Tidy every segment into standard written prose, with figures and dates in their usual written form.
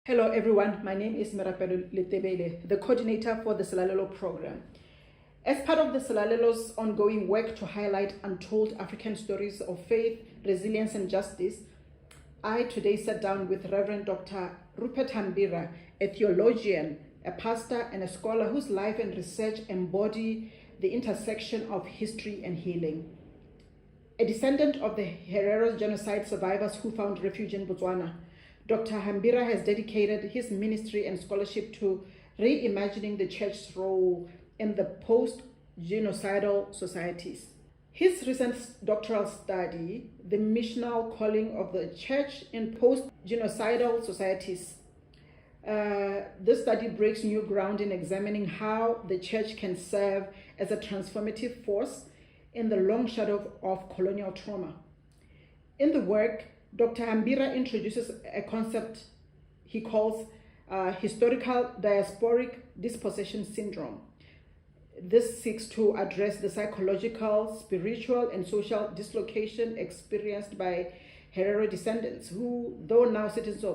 Hello everyone, my name is Merapelo Letebele, the coordinator for the Selalelo program. As part of the Selalelo's ongoing work to highlight untold African stories of faith, resilience and justice, I today sat down with Reverend Dr. Rupert Hambira, a theologian, a pastor and a scholar whose life and research embody the intersection of history and healing. A descendant of the Herero Genocide survivors who found refuge in Botswana, Dr. Hambira has dedicated his ministry and scholarship to reimagining the church's role in the post-genocidal societies. His recent doctoral study, The Missional Calling of the Church in Post-Genocidal Societies, this study breaks new ground in examining how the church can serve as a transformative force in the long shadow of colonial trauma. In the work, Dr. Hambira introduces a concept he calls historical diasporic dispossession syndrome. This seeks to address the psychological, spiritual, and social dislocation experienced by Herero descendants who, though now citizens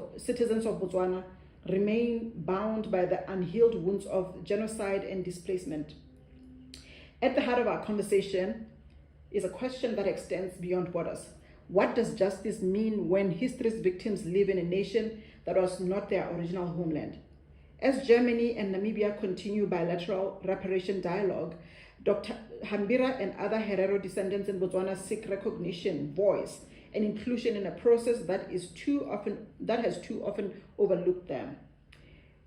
of Botswana, remain bound by the unhealed wounds of genocide and displacement. At the heart of our conversation is a question that extends beyond borders. What does justice mean when history's victims live in a nation that was not their original homeland? As Germany and Namibia continue bilateral reparation dialogue, Dr. Hambira and other Herero descendants in Botswana seek recognition, voice, and inclusion in a process that has too often overlooked them.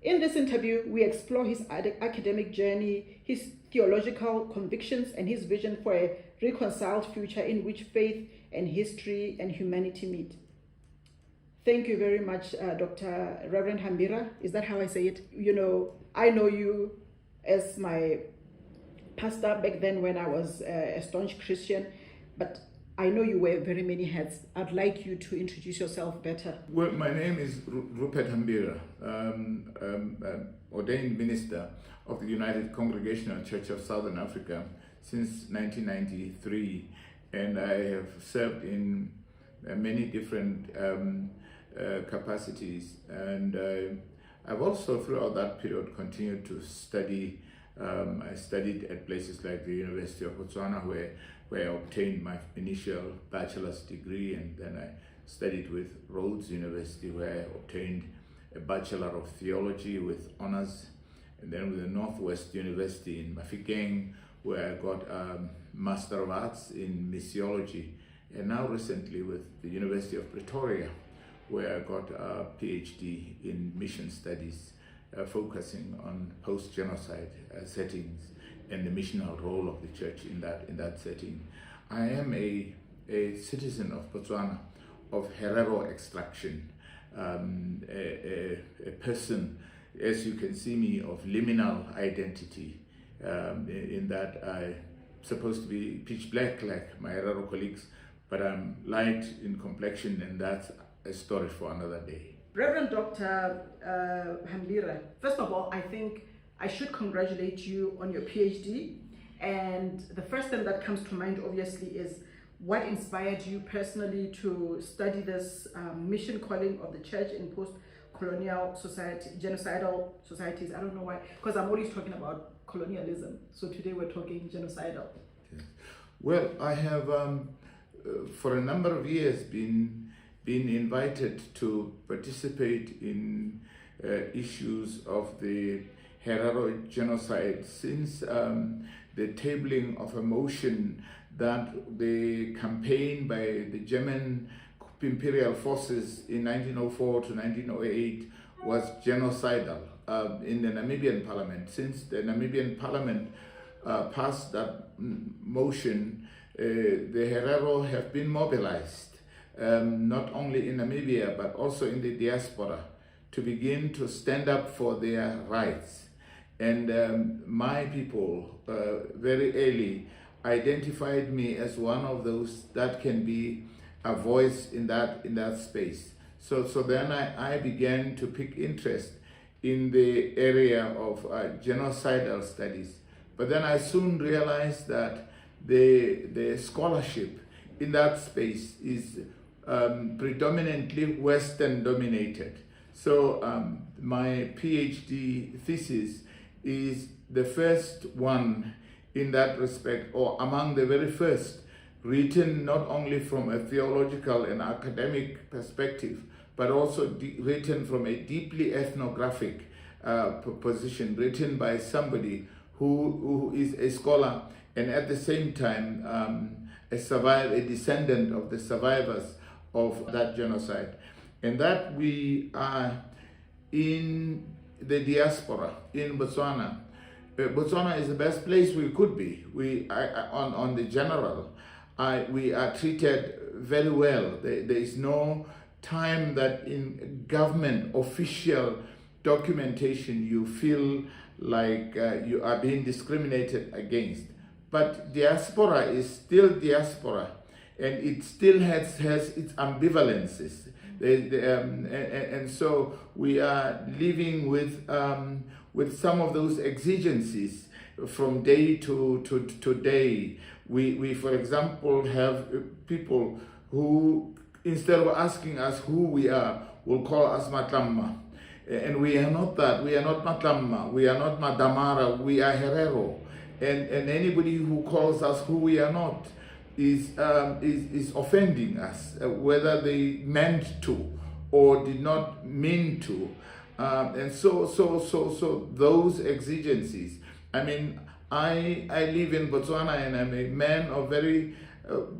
In this interview, we explore his academic journey, his theological convictions, and his vision for a reconciled future in which faith and history and humanity meet. Thank you very much, Dr. Reverend Hambira. Is that how I say it? You know, I know you as my pastor back then when I was a staunch Christian, but I know you wear very many hats. I'd like you to introduce yourself better. Well, my name is Rupert Hambira, ordained minister of the United Congregational Church of Southern Africa since 1993, and I have served in many different capacities, and I've also throughout that period continued to study. I studied at places like the University of Botswana where I obtained my initial bachelor's degree, and then I studied with Rhodes University where I obtained a Bachelor of Theology with honors, and then with the Northwest University in Mafikeng where I got a Master of Arts in Missiology, and now recently with the University of Pretoria where I got a PhD in Mission Studies, focusing on post-genocide settings and the missional role of the church in that setting. I am a citizen of Botswana of Herero extraction, a person, as you can see me, of liminal identity, in that I'm supposed to be pitch black like my Herero colleagues, but I'm light in complexion, and that's a story for another day. Reverend Dr. Hambira, first of all, I think I should congratulate you on your PhD. And the first thing that comes to mind, obviously, is what inspired you personally to study this mission calling of the church in post-colonial society, genocidal societies. I don't know why, because I'm always talking about colonialism. So today we're talking genocidal. Yes. Well, I have, for a number of years, been invited to participate in issues of the Herero Genocide since the tabling of a motion that the campaign by the German imperial forces in 1904 to 1908 was genocidal in the Namibian parliament. Since the Namibian parliament passed that motion, the Herero have been mobilized, not only in Namibia but also in the diaspora, to begin to stand up for their rights. And my people very early identified me as one of those that can be a voice in that space. So then I began to pick interest in the area of genocidal studies. But then I soon realized that the scholarship in that space is predominantly Western dominated. So my PhD thesis is the first one in that respect, or among the very first, written not only from a theological and academic perspective, but also written from a deeply ethnographic position, written by somebody who is a scholar and at the same time a descendant of the survivors of that genocide. And that we are in the diaspora in Botswana. Botswana is the best place we could be. On the general, we are treated very well. There is no time that in government official documentation you feel like you are being discriminated against. But diaspora is still diaspora, and it still has its ambivalences. And so we are living with some of those exigencies from day to day. We for example have people who, instead of asking us who we are, will call us Matlamma. And we are not that. We are not Matlamma. We are not Madamara. We are Herero. And anybody who calls us who we are not is offending us, whether they meant to or did not mean to. And so those exigencies. I mean, I live in Botswana and I'm a man of very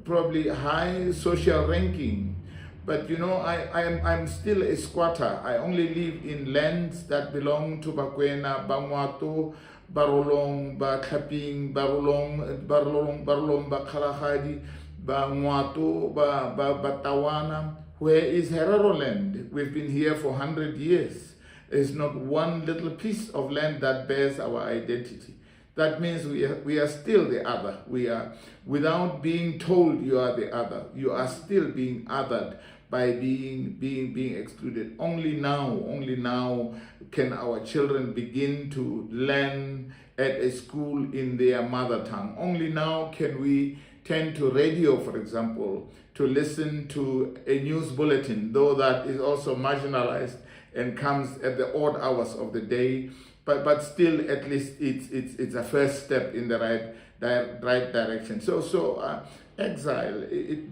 probably high social ranking. But you know, I'm still a squatter. I only live in lands that belong to Bakwena, Bangwato, Barolong, Baklaping, Barolong, Bakhalahadi, Bangwato, Batawana. Where is Herero land? We've been here for 100 years. There's not one little piece of land that bears our identity. That means we are still the other. We are, without being told you are the other, you are still being othered by being excluded. Only now can our children begin to learn at a school in their mother tongue. Only now can we turn to radio, for example, to listen to a news bulletin, though that is also marginalized and comes at the odd hours of the day. But still, at least it's a first step in the right direction. So exile, it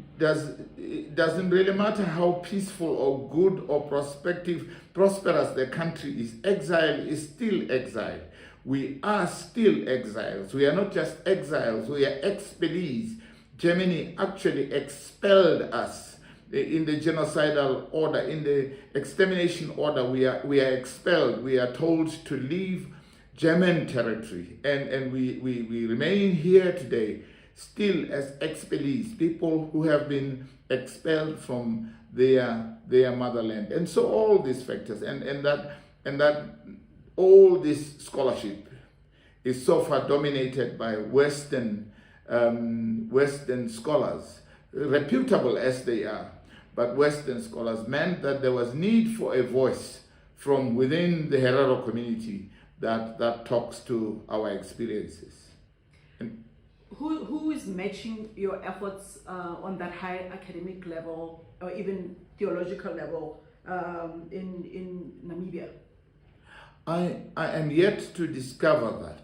doesn't really matter how peaceful or good or prosperous the country is. Exile is still exile. We are still exiles. We are not just exiles, we are expellees. Germany actually expelled us in the genocidal order, in the extermination order. We are expelled. We are told to leave German territory, and we remain here today still as expellees, people who have been expelled from their motherland. And so all these factors and that all this scholarship is so far dominated by Western scholars, reputable as they are. But Western scholars meant that there was need for a voice from within the Herero community that talks to our experiences. And who is matching your efforts on that high academic level or even theological level in Namibia? I am yet to discover that.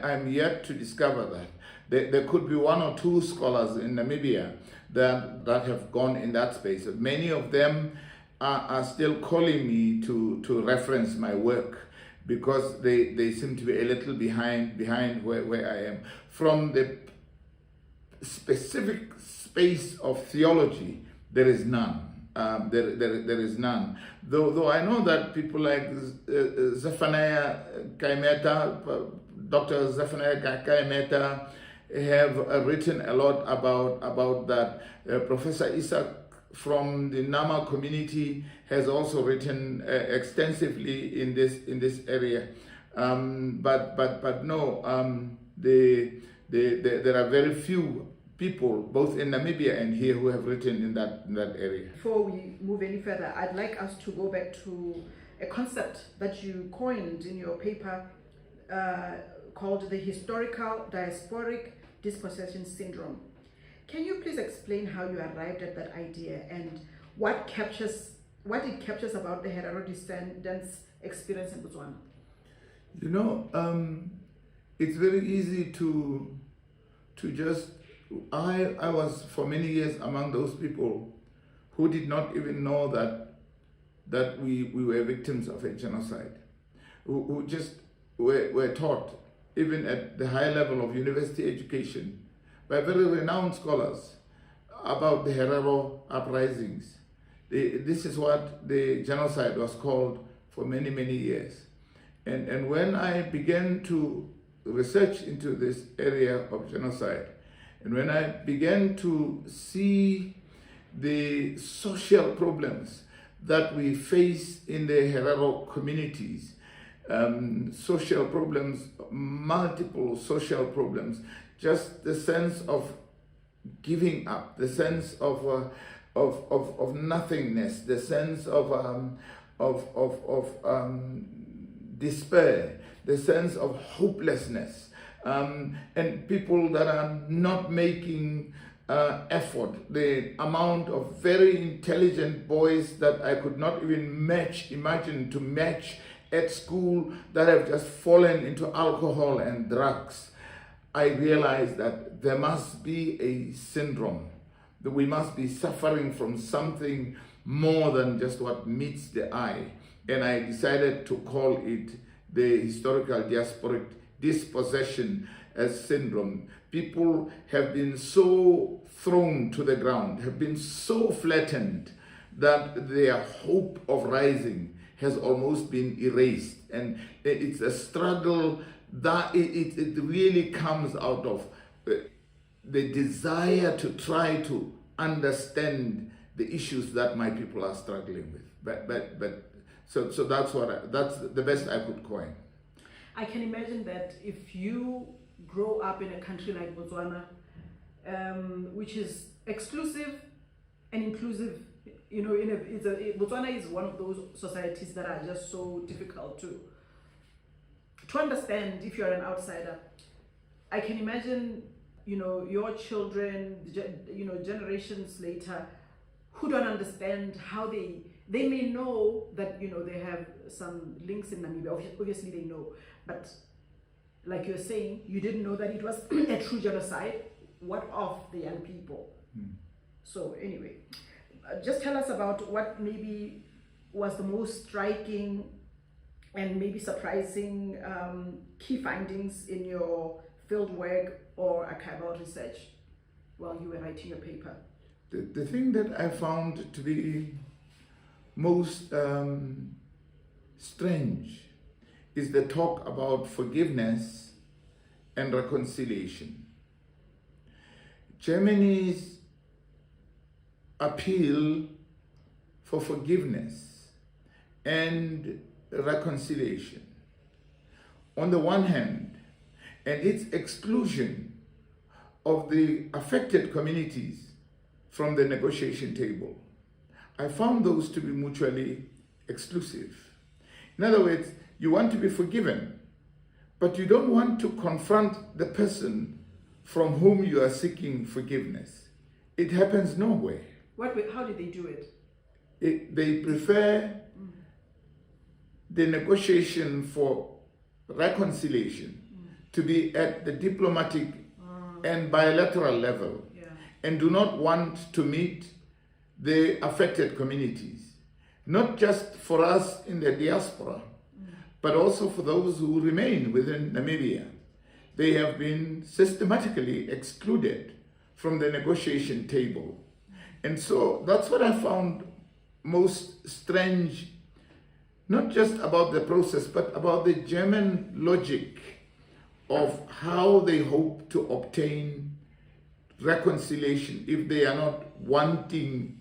I'm yet to discover that. There could be one or two scholars in Namibia that have gone in that space. Many of them are still calling me to reference my work because they seem to be a little behind where I am. From the specific space of theology, there is none. There is none. Though I know that people like Zephaniah Kaimeta, Dr. Zephaniah Kaimeta, have written a lot about that. Professor Isaac from the Nama community has also written extensively in this area. But no, there are very few people, both in Namibia and here, who have written in that area. Before we move any further, I'd like us to go back to a concept that you coined in your paper called the historical diasporic dispossession syndrome. Can you please explain how you arrived at that idea and what captures what it captures about the Herero descendants' experience in Botswana. You know, it's very easy to just, I was for many years among those people who did not even know that we were victims of a genocide, who just were taught, even at the high level of university education, by very renowned scholars about the Herero uprisings. This is what the genocide was called for many, many years. And when I began to research into this area of genocide, and when I began to see the social problems that we face in the Herero communities, social problems, multiple social problems, just the sense of giving up, the sense of nothingness, the sense of despair, the sense of hopelessness, and people that are not making effort. The amount of very intelligent boys that I could not even imagine to match at school, that have just fallen into alcohol and drugs. I realized that there must be a syndrome, that we must be suffering from something more than just what meets the eye. And I decided to call it the historical diasporic dispossession as syndrome. People have been so thrown to the ground, have been so flattened, that their hope of rising has almost been erased. And it's a struggle that it really comes out of the desire to try to understand the issues that my people are struggling with. So that's the best I could coin. I can imagine that if you grow up in a country like Botswana, which is exclusive and inclusive, you know, Botswana is one of those societies that are just so difficult to understand if you're an outsider. I can imagine, you know, your children, you know, generations later, who don't understand how they may know that, you know, they have some links in Namibia. Obviously they know, but like you're saying, you didn't know that it was a true genocide. What of the young people? So anyway, just tell us about what maybe was the most striking and maybe surprising key findings in your field work or archival research while you were writing your paper. The thing that I found to be most strange is the talk about forgiveness and reconciliation. Germany's appeal for forgiveness and reconciliation, on the one hand, and its exclusion of the affected communities from the negotiation table, I found those to be mutually exclusive. In other words, you want to be forgiven, but you don't want to confront the person from whom you are seeking forgiveness. It happens nowhere. How did they do it? They prefer the negotiation for reconciliation to be at the diplomatic and bilateral level, and do not want to meet the affected communities, not just for us in the diaspora, but also for those who remain within Namibia. They have been systematically excluded from the negotiation table. And so that's what I found most strange, not just about the process, but about the German logic of how they hope to obtain reconciliation if they are not wanting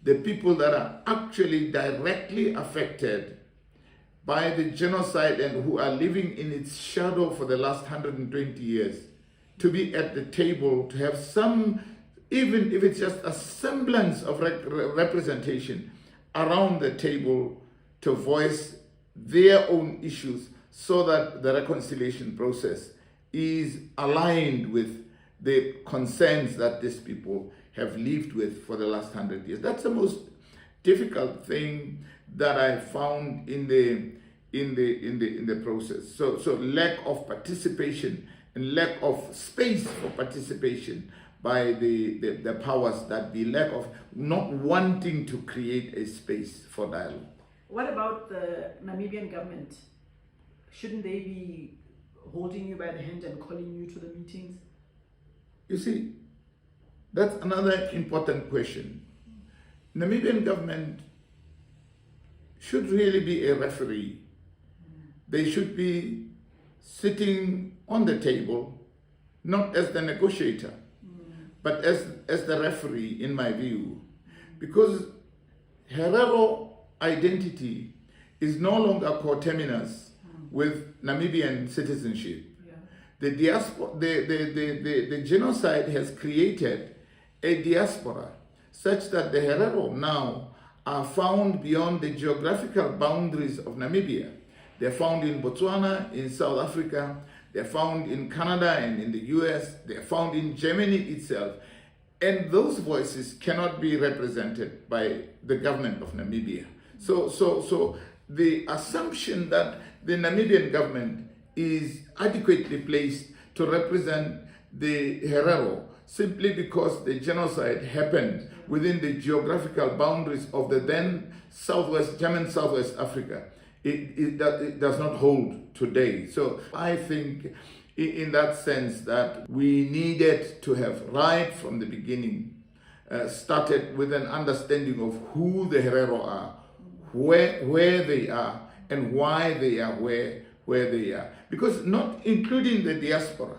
the people that are actually directly affected by the genocide and who are living in its shadow for the last 120 years to be at the table, to have some, even if it's just a semblance of representation around the table, to voice their own issues so that the reconciliation process is aligned with the concerns that these people have lived with for the last 100 years. That's the most difficult thing that I found in the process. So lack of participation and lack of space for participation by the powers that be, lack of not wanting to create a space for dialogue. What about the Namibian government? Shouldn't they be holding you by the hand and calling you to the meetings? You see, that's another important question. Namibian government should really be a referee. They should be sitting on the table, not as the negotiator, but as the referee, in my view. Because Herero identity is no longer coterminous with Namibian citizenship. The diaspora, the genocide has created a diaspora such that the Herero now are found beyond the geographical boundaries of Namibia. They're found in Botswana, in South Africa, they're found in Canada and in the US, they're found in Germany itself. And those voices cannot be represented by the government of Namibia. So the assumption that the Namibian government is adequately placed to represent the Herero simply because the genocide happened within the geographical boundaries of the then German Southwest Africa, it does not hold today. So I think in that sense that we needed to have right from the beginning started with an understanding of who the Herero are, where they are, and why they are where they are. Because not including the diaspora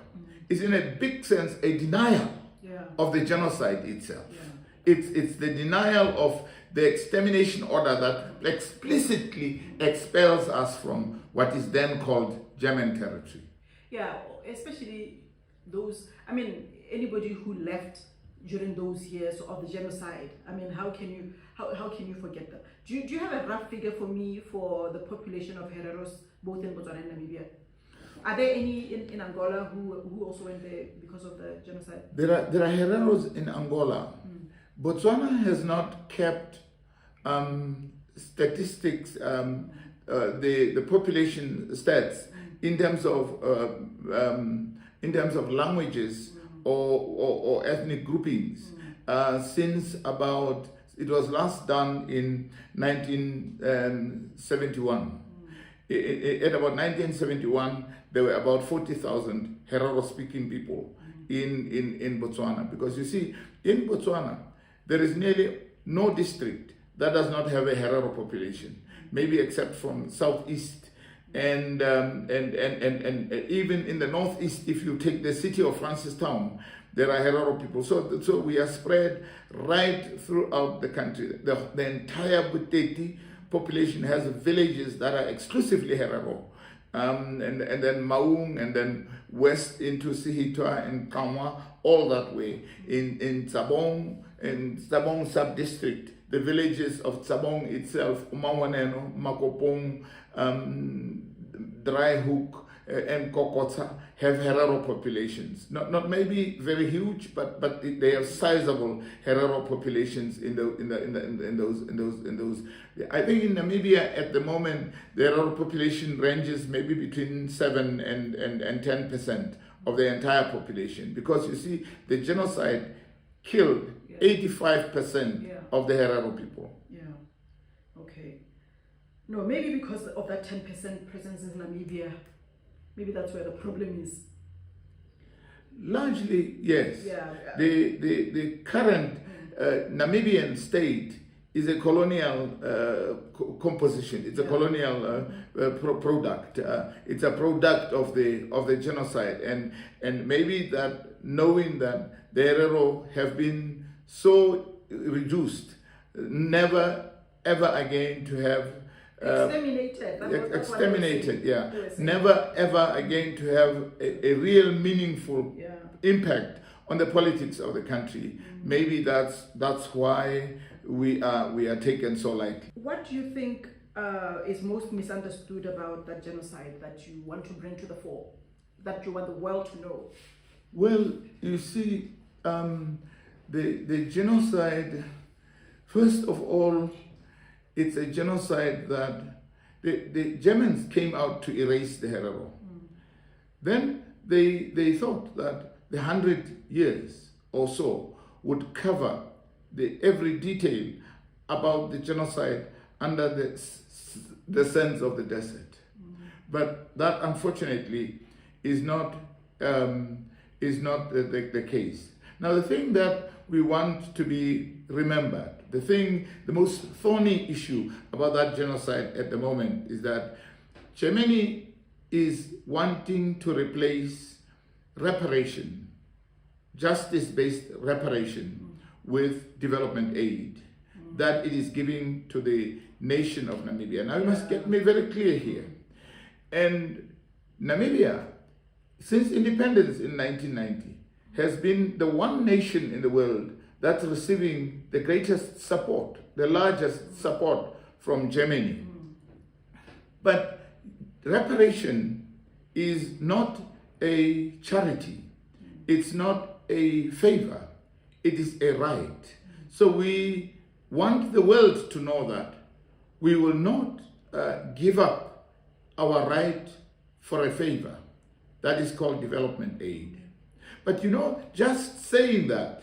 is in a big sense a denial of the genocide itself. It's the denial of the extermination order that explicitly expels us from what is then called German territory. Yeah, especially those, I mean, anybody who left during those years of the genocide. I mean, how can you forget that? Do you have a rough figure for me for the population of Hereros both in Botswana and Namibia? Are there any in Angola who also went there because of the genocide? There are Hereros in Angola. Botswana has not kept statistics, the population stats in terms of languages or ethnic groupings since about, it was last done in 1971. At about 1971, there were about 40,000 Herero-speaking people in Botswana. Because you see, in Botswana, there is nearly no district that does not have a Herero population, maybe except from southeast. And even in the northeast, if you take the city of Francistown, there are Herero people. So we are spread right throughout the country. The entire Buteti population has villages that are exclusively Herero. And then Maung, and then west into Sihitwa and Kamwa, all that way. In Tsabong sub-district, the villages of Tsabong itself, Umawaneno, Makopong, Dry Hook, and Kokotsa have Herero populations. Not maybe very huge, but they are sizable Herero populations in those. I think in Namibia at the moment the Herero population ranges maybe between 7 and 10% of the entire population, because you see the genocide killed 85% of the Herero people. Okay. No, maybe because of that 10% presence in Namibia. Maybe that's where the problem is. Largely, yes. The current Namibian state is a colonial composition. It's a colonial product. It's a product of the genocide, and maybe that knowing that the Herero have been so reduced, never ever again to have. Exterminated. Never ever again to have a real meaningful impact on the politics of the country. Maybe that's why we are taken so lightly. What do you think is most misunderstood about that genocide that you want to bring to the fore, that you want the world to know? Well, you see, the genocide, first of all, it's a genocide that the Germans came out to erase the Herero. Then they thought that the 100 years or so would cover every detail about the genocide under the sands of the desert. But that, unfortunately, is not the case. Now, the thing that we want to be remembered, the most thorny issue about that genocide at the moment is that Germany is wanting to replace reparation, justice-based reparation, with development aid that it is giving to the nation of Namibia. Now, you must get me very clear here. And Namibia, since independence in 1990, has been the one nation in the world that's receiving the greatest support, the largest support from Germany. But reparation is not a charity. It's not a favor. It is a right. So we want the world to know that we will not give up our right for a favor. That is called development aid. But just saying that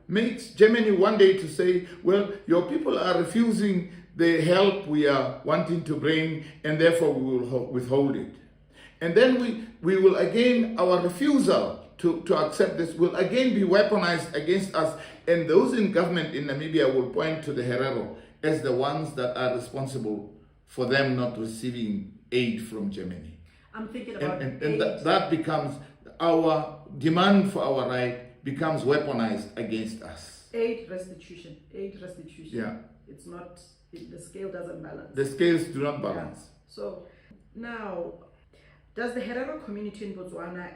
makes Germany one day to say, well, your people are refusing the help we are wanting to bring, and therefore we will withhold it. And then we will again, our refusal to accept this will again be weaponized against us, and those in government in Namibia will point to the Herero as the ones that are responsible for them not receiving aid from Germany. I'm thinking about and that becomes our demand for our right becomes weaponized against us. Aid restitution. Yeah. It's not, the scale doesn't balance. The scales do not balance. Yeah. So now, does the Herero community in Botswana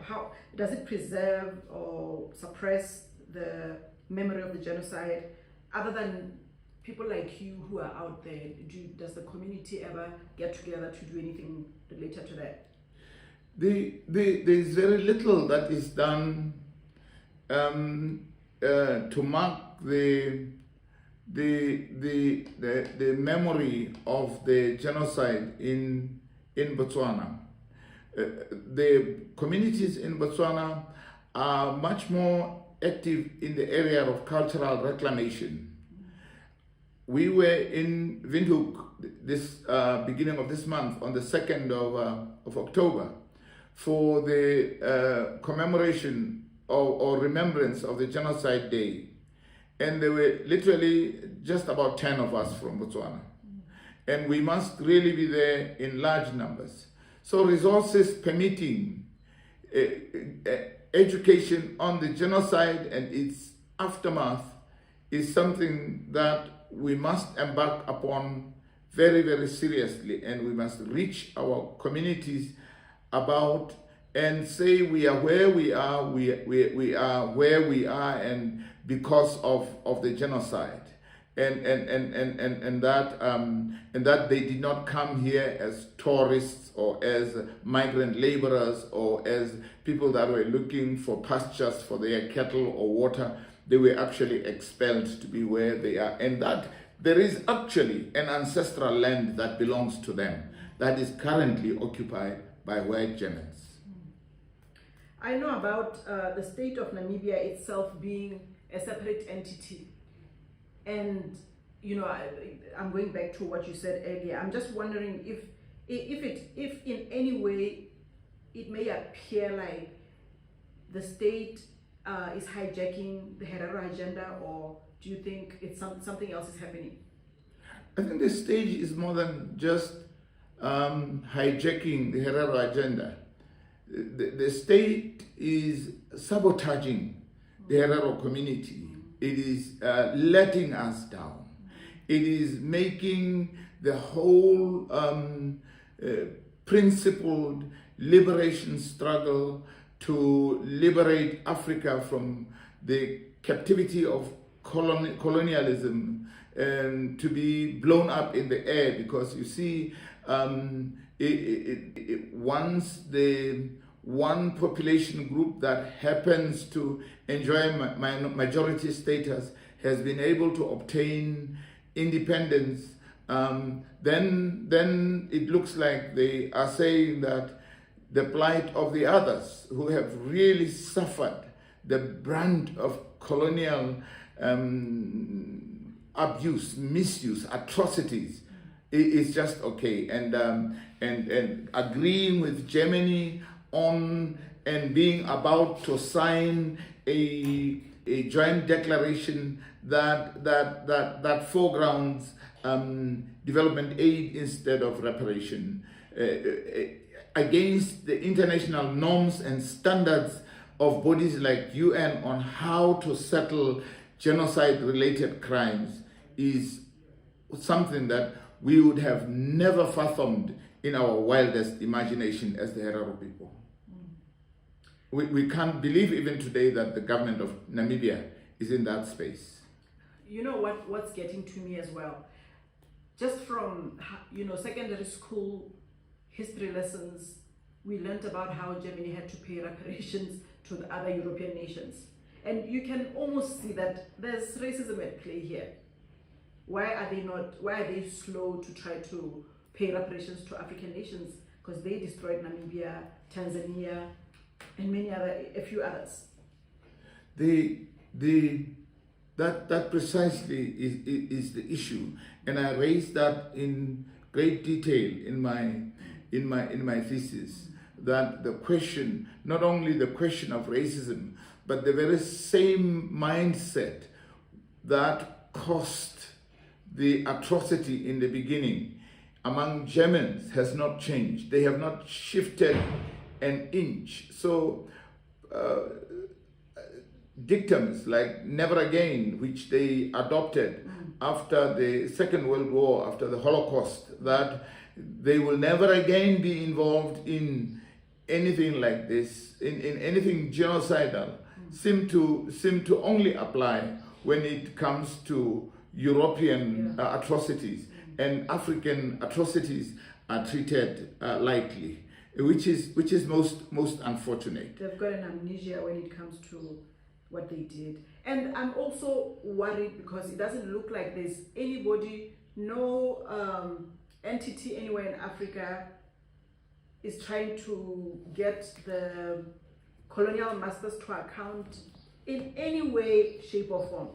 how does it preserve or suppress the memory of the genocide? Other than people like you who are out there, does the community ever get together to do anything related to that? There's very little that is done to mark the memory of the genocide in Botswana. The communities in Botswana are much more active in the area of cultural reclamation. We were in Windhoek this beginning of this month on the 2nd of October for the commemoration or remembrance of the Genocide Day. And there were literally just about 10 of us from Botswana. And we must really be there in large numbers. So resources permitting, education on the genocide and its aftermath is something that we must embark upon very, very seriously, and we must reach our communities about and say we are where we are, we are where we are, and because of the genocide, and that they did not come here as tourists or as migrant laborers or as people that were looking for pastures for their cattle or water. They were actually expelled to be where they are, and that there is actually an ancestral land that belongs to them that is currently occupied by white Germans. I know about the state of Namibia itself being a separate entity, and I'm going back to what you said earlier. I'm just wondering if in any way it may appear like the state is hijacking the Herero agenda, or do you think it's something else is happening? I think the stage is more than just hijacking the Herero agenda. The state is sabotaging the Herero community. It is letting us down. It is making the whole principled liberation struggle to liberate Africa from the captivity of colonialism and to be blown up in the air, because you see, once the one population group that happens to enjoy majority status has been able to obtain independence, then it looks like they are saying that the plight of the others who have really suffered the brunt of colonial abuse, misuse, atrocities is just okay. And agreeing with Germany on and being about to sign a joint declaration that foregrounds development aid instead of reparation, against the international norms and standards of bodies like UN on how to settle genocide-related crimes, is something that we would have never fathomed in our wildest imagination as the Herero people. We can't believe even today that the government of Namibia is in that space. You know what's getting to me as well? Just from, secondary school history lessons, we learned about how Germany had to pay reparations to the other European nations. And you can almost see that there's racism at play here. Why are they slow to try to pay reparations to African nations? Because they destroyed Namibia, Tanzania, and a few others. That precisely is the issue, and I raised that in great detail in my thesis. That the question, not only the question of racism, but the very same mindset that caused the atrocity in the beginning among Germans has not changed. They have not shifted an inch. So dictums like never again, which they adopted after the Second World War, after the Holocaust, that they will never again be involved in anything like this, in anything genocidal, seem to only apply when it comes to European atrocities, and African atrocities are treated lightly, which is most unfortunate. They've got an amnesia when it comes to what they did. And I'm also worried because it doesn't look like there's anybody, no entity anywhere in Africa is trying to get the colonial masters to account in any way, shape or form.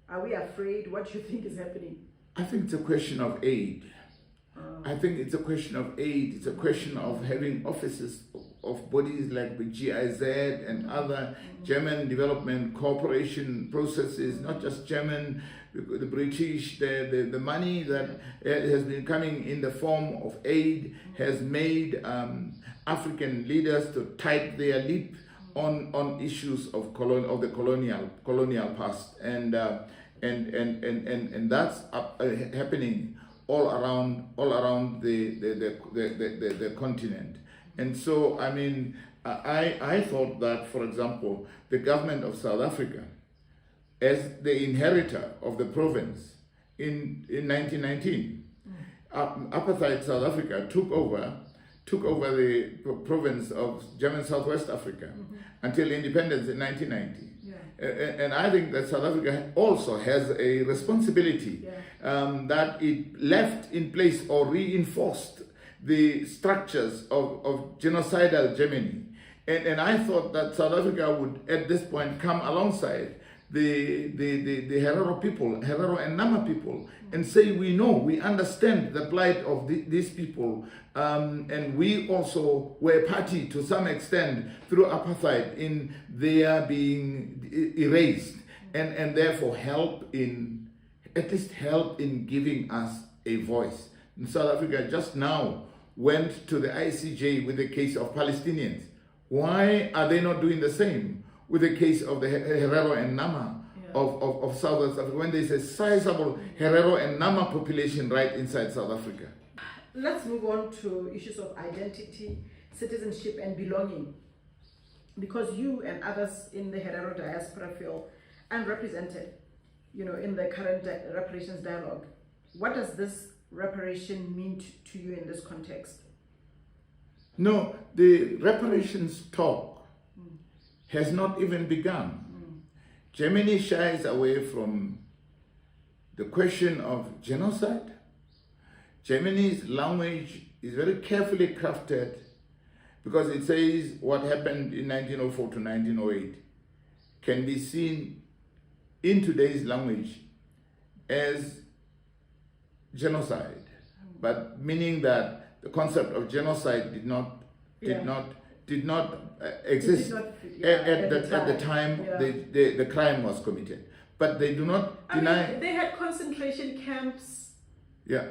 Are we afraid? What do you think is happening? I think it's a question of aid. I think it's a question of aid. It's a question of having offices of bodies like the GIZ and other German development cooperation processes, not just German, the British, the money that has been coming in the form of aid has made African leaders to tight their lip on issues of the colonial past, and that's happening all around the continent. And so, I mean, I thought that, for example, the government of South Africa, as the inheritor of the province in 1919, apartheid South Africa took over the province of German Southwest Africa until independence in 1990. And I think that South Africa also has a responsibility that it left in place or reinforced the structures of genocidal Germany. And I thought that South Africa would at this point come alongside the Herero people, Herero and Nama people, and say, we understand the plight of these people, and we also were party to some extent through apartheid in their being erased, and therefore at least help in giving us a voice. And South Africa just now went to the ICJ with the case of Palestinians. Why are they not doing the same with the case of the Herero and Nama of South Africa, when there's a sizable Herero and Nama population right inside South Africa? Let's move on to issues of identity, citizenship, and belonging. Because you and others in the Herero diaspora feel unrepresented, in the current reparations dialogue. What does this reparation mean to you in this context? No, the reparations talk has not even begun. Germany shies away from the question of genocide. Germany's language is very carefully crafted because it says what happened in 1904 to 1908 can be seen in today's language as genocide, but meaning that the concept of genocide did not exist at the time the crime was committed. But they do not deny. I mean, they had concentration camps. Yeah.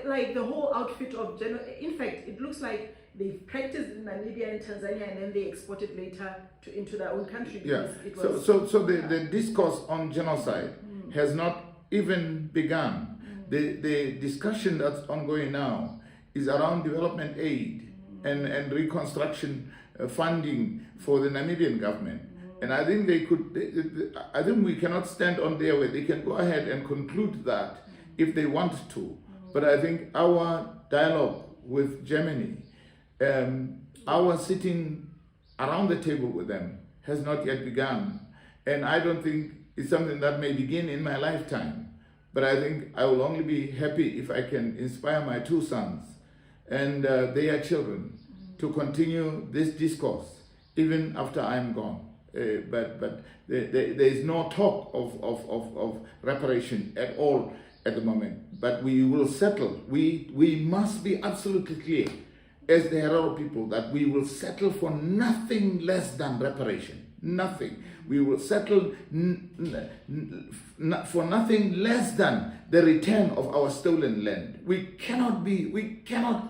Like the whole outfit of in fact, it looks like they practiced in Namibia and Tanzania, and then they exported later into their own country. Yeah. It was, so the discourse on genocide has not even begun. The discussion that's ongoing now is around development aid and reconstruction funding for the Namibian government. And I think I think we cannot stand on their way. They can go ahead and conclude that if they want to. But I think our dialogue with Germany, our sitting around the table with them has not yet begun. And I don't think it's something that may begin in my lifetime. But I think I will only be happy if I can inspire my two sons and their children to continue this discourse even after I'm gone. But there is no talk of reparation at all at the moment. But we will settle. We must be absolutely clear as the Herero people that we will settle for nothing less than reparation. Nothing. We will settle for nothing less than the return of our stolen land. We cannot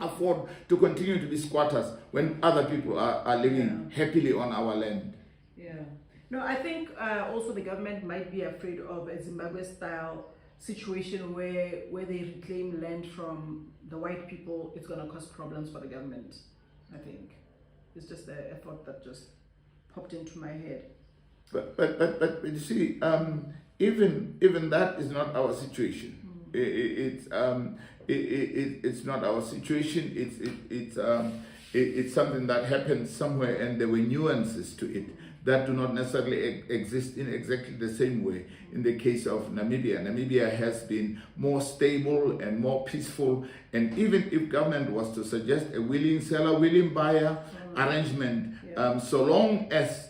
afford to continue to be squatters when other people are living happily on our land. Yeah. No, I think also the government might be afraid of a Zimbabwe-style situation where they reclaim land from the white people. It's going to cause problems for the government, I think. It's just a thought that just popped into my head. But you see, even that is not our situation. It's not our situation. It's something that happened somewhere, and there were nuances to it that do not necessarily exist in exactly the same way in the case of Namibia. Namibia has been more stable and more peaceful, and even if government was to suggest a willing seller, willing buyer arrangement, so long as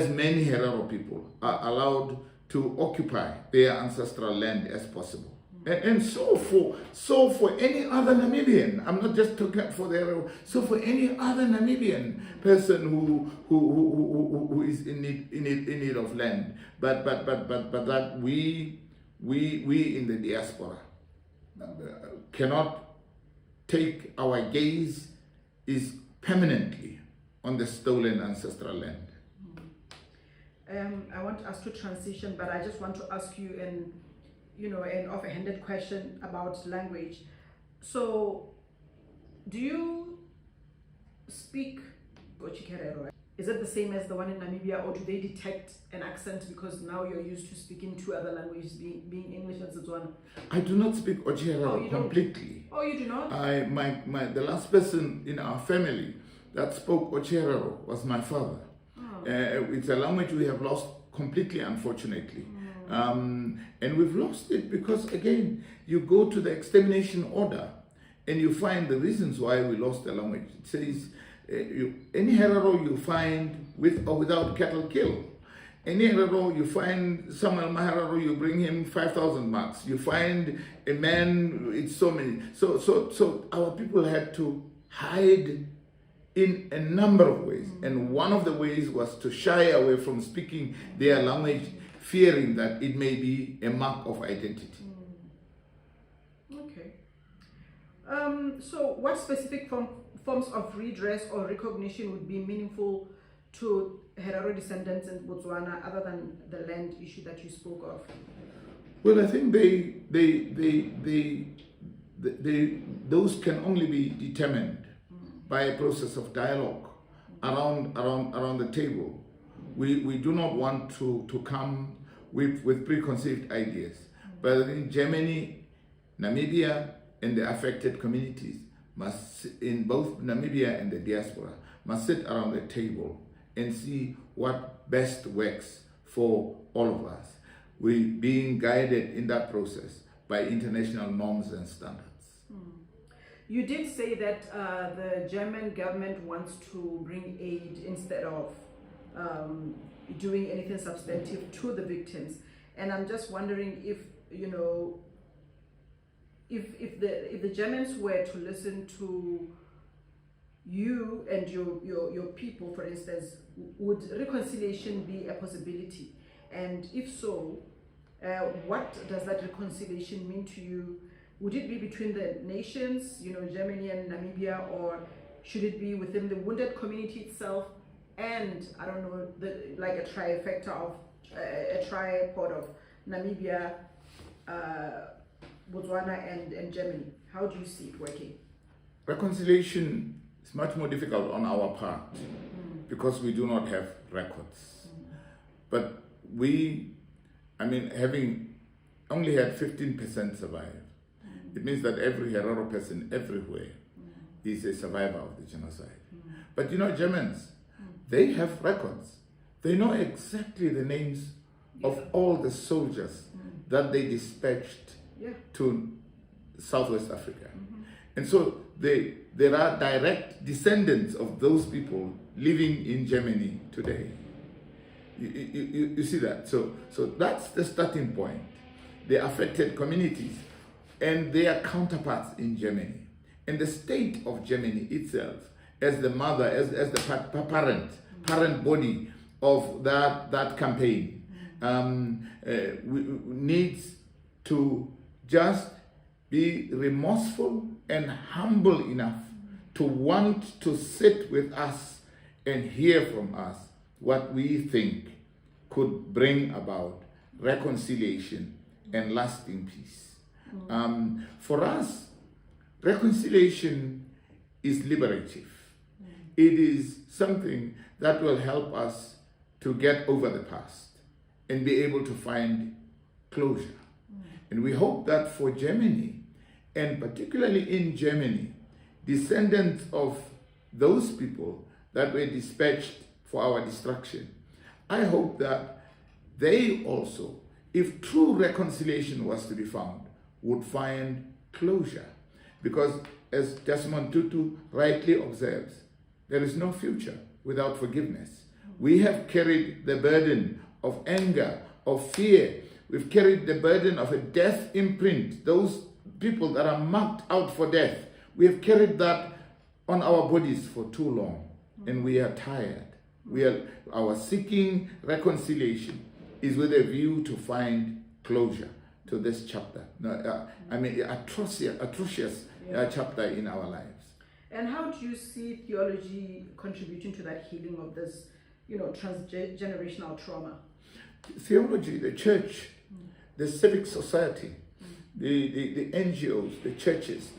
many Herero people are allowed to occupy their ancestral land as possible. And so for any other Namibian, I'm not just talking for the Herero, so for any other Namibian person who is in need of land, but that we in the diaspora cannot take our gaze is permanently on the stolen ancestral land. I want us to transition, but I just want to ask you an offhanded question about language. So, do you speak Herero? Is it the same as the one in Namibia, or do they detect an accent because now you're used to speaking two other languages, being English and Setswana? I do not speak Herero completely. Oh, you do not? The last person in our family that spoke Herero was my father. It's a language we have lost completely, unfortunately. And we've lost it because, again, you go to the extermination order and you find the reasons why we lost the language. It says, any Herero you find with or without cattle kill. Any Herero you find, Samuel Maharero, you bring him 5,000 marks. You find a man, it's so many. So our people had to hide in a number of ways, and one of the ways was to shy away from speaking their language, fearing that it may be a mark of identity. Okay. So what specific forms of redress or recognition would be meaningful to Herero descendants in Botswana other than the land issue that you spoke of? Well, I think those can only be determined by a process of dialogue around the table. We do not want to come with preconceived ideas. But I think Germany, Namibia, and the affected communities in both Namibia and the diaspora, must sit around the table and see what best works for all of us. We're being guided in that process by international norms and standards. You did say that the German government wants to bring aid instead of doing anything substantive to the victims, and I'm just wondering if if the Germans were to listen to you and your people, for instance, would reconciliation be a possibility? And if so, what does that reconciliation mean to you? Would it be between the nations, Germany and Namibia, or should it be within the wounded community itself? And I don't know, like a trifecta of a tripod of Namibia, Botswana, and Germany. How do you see it working? Reconciliation is much more difficult on our part because we do not have records. But having only had 15% survive, it means that every Herero person everywhere is a survivor of the genocide. But Germans, they have records. They know exactly the names of all the soldiers that they dispatched to Southwest Africa. And so there are direct descendants of those people living in Germany today. You see that? So that's the starting point. The affected communities and their counterparts in Germany, and the state of Germany itself as the mother, as the parent body of that campaign, needs to just be remorseful and humble enough to want to sit with us and hear from us what we think could bring about reconciliation and lasting peace. For us, reconciliation is liberative. It is something that will help us to get over the past and be able to find closure. And we hope that for Germany, and particularly in Germany, descendants of those people that were dispatched for our destruction, I hope that they also, if true reconciliation was to be found, would find closure. Because as Desmond Tutu rightly observes, there is no future without forgiveness. We have carried the burden of anger, of fear. We've carried the burden of a death imprint, those people that are marked out for death. We have carried that on our bodies for too long, and we are tired. Our seeking reconciliation is with a view to find closure to this chapter. Atrocious chapter in our lives. And how do you see theology contributing to that healing of this, transgenerational trauma? Theology, the church, the civic society, the NGOs, the churches,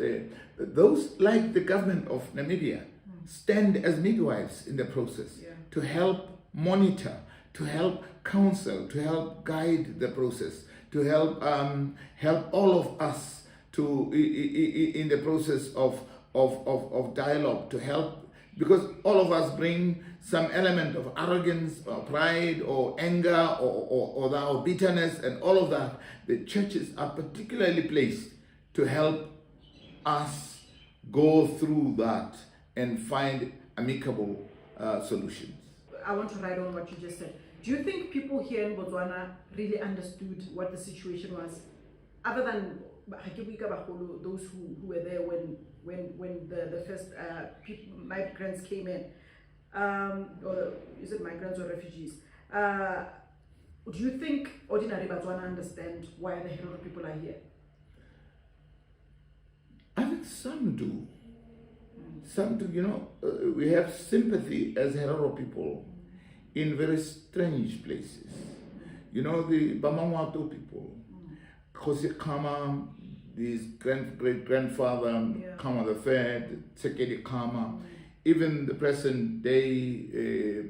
those like the government of Namibia stand as midwives in the process to help monitor, to help counsel, to help guide the process, to help all of us to in the process of dialogue, to help, because all of us bring some element of arrogance or pride or anger or bitterness and all of that. The churches are particularly placed to help us go through that and find amicable solutions. I want to write on what you just said. Do you think people here in Botswana really understood what the situation was, other than those who were there when the first migrants came in, or is it migrants or refugees? Do you think ordinary Botswana understand why the Herero people are here? I think some do. Some do. We have sympathy as Herero people in very strange places. The Bamangwato people, Jose Kama, his great-grandfather, Kama the Third, Tsekedi Kama, even the present day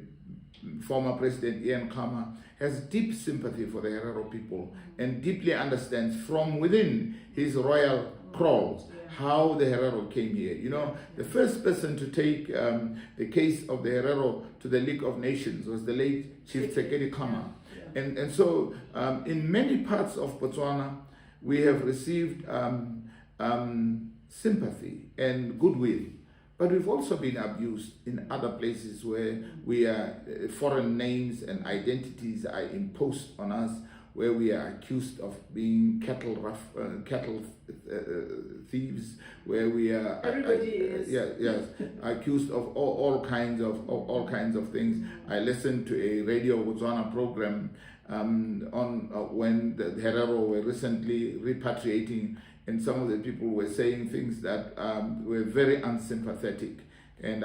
former President Ian Kama has deep sympathy for the Herero people and deeply understands from within his royal crawls how the Herero came here. You know, the first person to take the case of the Herero to the League of Nations was the late Chief Tsekedi Khama. And so in many parts of Botswana, we have received sympathy and goodwill. But we've also been abused in other places where we are foreign names and identities are imposed on us, where we are accused of being cattle thieves, where we are accused of all kinds of things. I listened to a Radio Botswana program on when the Herero were recently repatriating, and some of the people were saying things that were very unsympathetic, and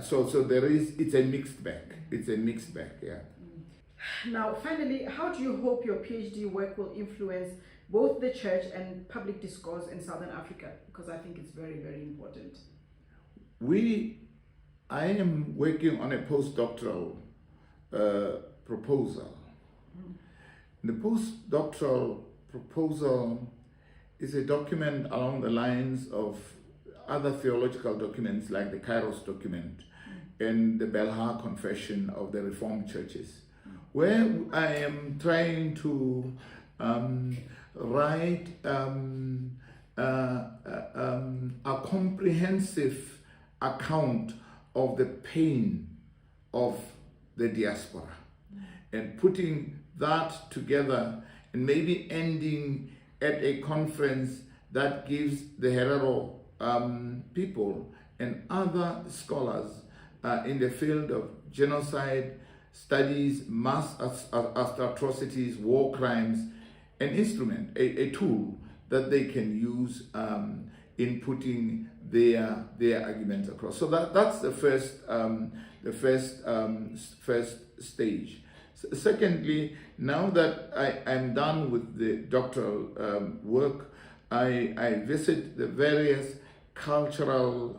so it's a mixed bag. It's a mixed bag, yeah. Now, finally, how do you hope your PhD work will influence both the church and public discourse in Southern Africa? Because I think it's very, very important. I am working on a postdoctoral proposal. The postdoctoral proposal is a document along the lines of other theological documents like the Kairos document and the Belhar Confession of the Reformed Churches, where I am trying to write a comprehensive account of the pain of the diaspora, and putting that together and maybe ending at a conference that gives the Herero people and other scholars in the field of genocide studies, mass atrocities, war crimes, an instrument, a tool that they can use in putting their arguments across. So that's the first stage. Secondly, now that I'm done with the doctoral work, I visit the various cultural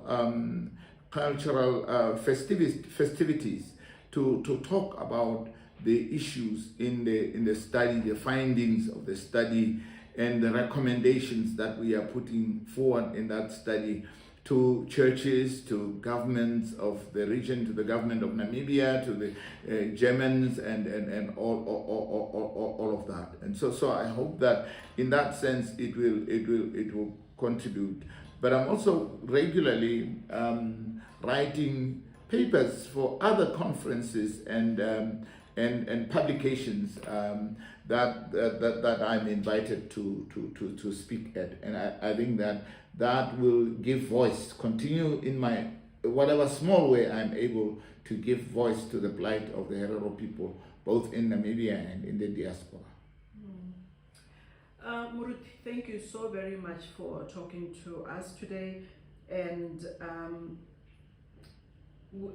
festivities to talk about the issues in the study, the findings of the study, and the recommendations that we are putting forward in that study to churches, to governments of the region, to the government of Namibia, to the Germans, and all of that. And so I hope that in that sense it will contribute. But I'm also regularly writing papers for other conferences and publications that I'm invited to speak at, and I think that will give voice, continue in my whatever small way I'm able to give voice to the plight of the Herero people, both in Namibia and in the diaspora. Murut, thank you so very much for talking to us today, and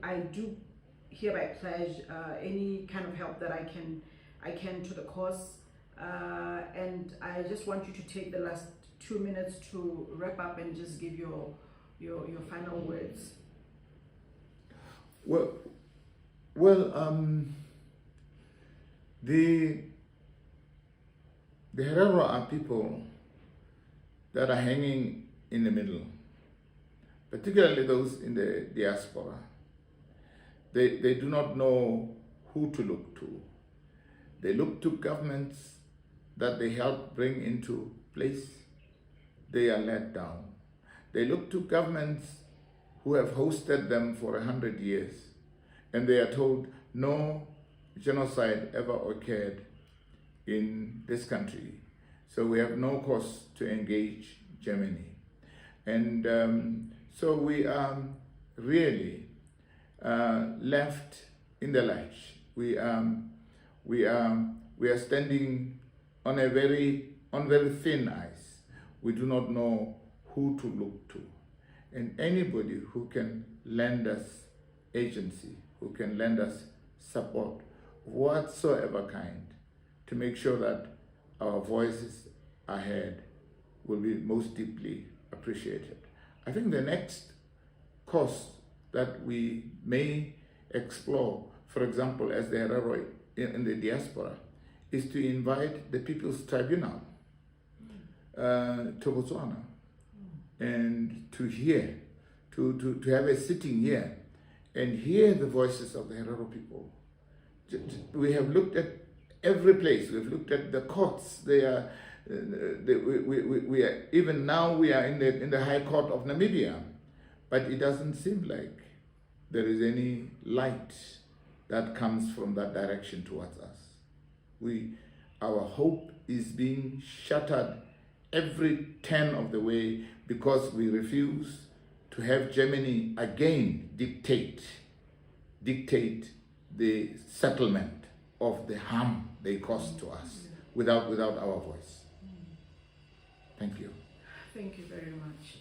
I do hereby pledge any kind of help that I can to the cause, and I just want you to take the last 2 minutes to wrap up and just give your final words. The Herero are people that are hanging in the middle, particularly those in the diaspora. They do not know who to look to. They look to governments that they help bring into place. They are let down. They look to governments who have hosted them for 100 years, and they are told no genocide ever occurred in this country, so we have no cause to engage Germany. And so we are really left in the lurch. We are standing on very thin ice. We do not know who to look to, and anybody who can lend us agency, who can lend us support, whatsoever kind, to make sure that our voices are heard, will be most deeply appreciated. I think the next course that we may explore, for example, as the Herero in the diaspora, is to invite the People's Tribunal to Botswana and to hear, to have a sitting here and hear the voices of the Herero people. We have looked at every place. We've looked at the courts. We are even now we are in the High Court of Namibia, but it doesn't seem like there is any light that comes from that direction towards us. Our hope is being shattered every turn of the way because we refuse to have Germany again dictate the settlement of the harm they caused to us without our voice. Thank you. Thank you very much.